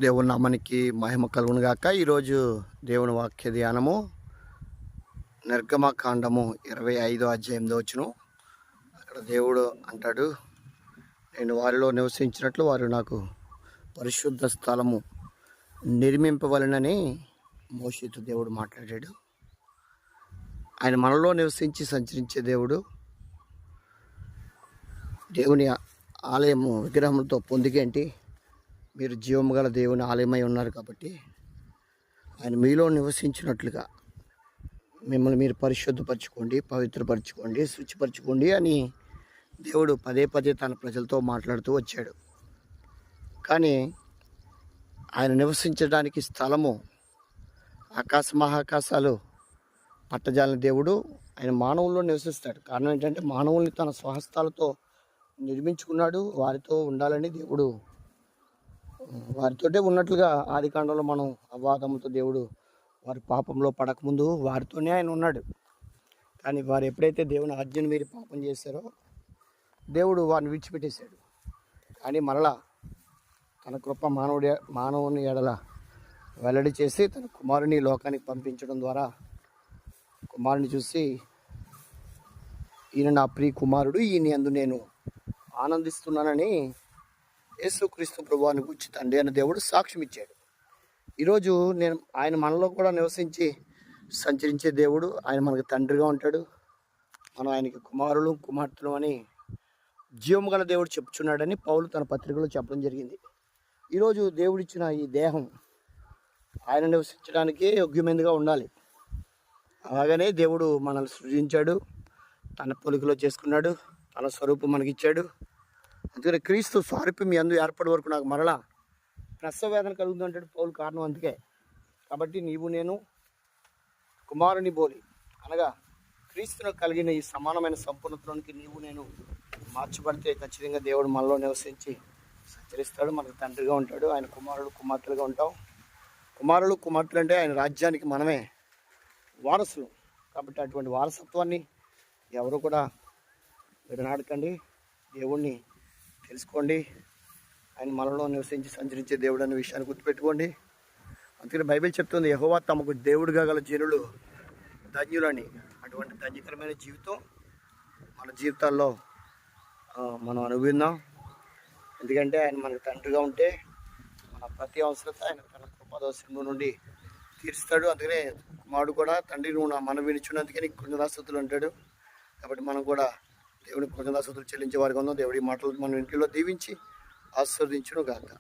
దేవుని నామానికి మహిమ కలుగును గాక. ఈరోజు దేవుని వాక్య ధ్యానము నిర్గమకాండము 25వ అధ్యాయం వచ్చును. అక్కడ దేవుడు అంటాడు, నేను వారిలో నివసించినట్లు వారు నాకు పరిశుద్ధ స్థలము నిర్మింపవలనని మోషేతో దేవుడు మాట్లాడాడు. ఆయన మనలో నివసించి సంచరించే దేవుడు. దేవుని ఆలయము విగ్రహములతో పొందికేంటి? మీరు జీవము గల దేవుని ఆలయమై ఉన్నారు కాబట్టి ఆయన మీలో నివసించినట్లుగా మిమ్మల్ని మీరు పరిశుద్ధపరచుకోండి, పవిత్రపరచుకోండి, శుచిపరచుకోండి అని దేవుడు పదే పదే తన ప్రజలతో మాట్లాడుతూ వచ్చాడు. కానీ ఆయన నివసించడానికి స్థలము ఆకాశ మహాకాశాలు పట్టజాలని దేవుడు ఆయన మానవుల్లో నివసిస్తాడు. కారణం ఏంటంటే మానవుల్ని తన స్వహస్తాలతో నిర్మించుకున్నాడు. వారితో ఉండాలని దేవుడు వారితోటే ఉన్నట్లుగా ఆది కాండంలో మనం అవాదముతో దేవుడు వారి పాపంలో పడకముందు వారితోనే ఆయన ఉన్నాడు. కానీ వారు ఎప్పుడైతే దేవుని ఆజ్ఞను మీరి పాపం చేశారో దేవుడు వారిని విడిచిపెట్టేశాడు. కానీ మరలా తన కృప మానవుని ఎడల వెల్లడి చేసి తన కుమారుని లోకానికి పంపించడం ద్వారా కుమారుని చూసి, ఈయన నా ప్రియ కుమారుడు, ఈయన యందు నేను ఆనందిస్తున్నానని యేసుక్రీస్తు ప్రభువుని గురించి తండ్రి అయిన దేవుడు సాక్ష్యం ఇచ్చాడు. ఈరోజు ఆయన మనలో కూడా నివసించి సంచరించే దేవుడు. ఆయన మనకు తండ్రిగా ఉంటాడు. మనం ఆయనకి కుమారులు కుమార్తెలు అని జీవము గల దేవుడు చెప్పుచున్నాడని పౌలు తన పత్రికలో చెప్పడం జరిగింది. ఈరోజు దేవుడిచ్చిన ఈ దేహం ఆయన నివసించడానికే యోగ్యమైనదిగా ఉండాలి. అలాగనే దేవుడు మనల్ని సృజించాడు, తన పోలికలో చేసుకున్నాడు, తన స్వరూపం మనకిచ్చాడు. అందుకని క్రీస్తు స్వారూప్యం యందు ఏర్పడే వరకు నాకు మరలా ప్రసవ వేదన కలుగుతుందంటాడు పౌలు. కారణం అందుకే. కాబట్టి నీవు నేను కుమారుని బోలి అనగా క్రీస్తును కలిగిన ఈ సమానమైన సంపూర్ణతలోనికి నీవు నేను మార్చబడితే ఖచ్చితంగా దేవుడు మనలో నివసించి సంచరిస్తాడు, మనకు తండ్రిగా ఉంటాడు. ఆయన కుమారుడు కుమార్తెలుగా ఉంటాం. కుమారులు కుమార్తెలు అంటే ఆయన రాజ్యానికి మనమే వారసులు. కాబట్టి అటువంటి వారసత్వాన్ని ఎవరు కూడా విడనాడకండి. దేవుణ్ణి తెలుసుకోండి. ఆయన మనలో నివసించి సంచరించే దేవుడు అనే విషయాన్ని గుర్తుపెట్టుకోండి. అందుకని బైబిల్ చెప్తుంది, యెహోవా తమకు దేవుడుగా గల జనులు ధన్యులని. అటువంటి ధన్యకరమైన జీవితం మన జీవితాల్లో మనం అనుభవిద్దాం. ఎందుకంటే ఆయన మనకు తండ్రిగా ఉంటే మన ప్రతి అవసరత ఆయన తన కృపాదోషం నుండి తీరుస్తాడు. అందుకనే కుమారుడు కూడా తండ్రి నువ్వు మన వినిచున్నందుకే నీకు కృతజ్ఞతాస్తుతులు అంటాడు. కాబట్టి మనం కూడా దేవుని కృతజ్ఞతాస్తుతులు చెల్లించే వారిగా ఉందాం. దేవుడి మాటలు మన ఇంటిలో దీవించి ఆశీర్వదించును గాక.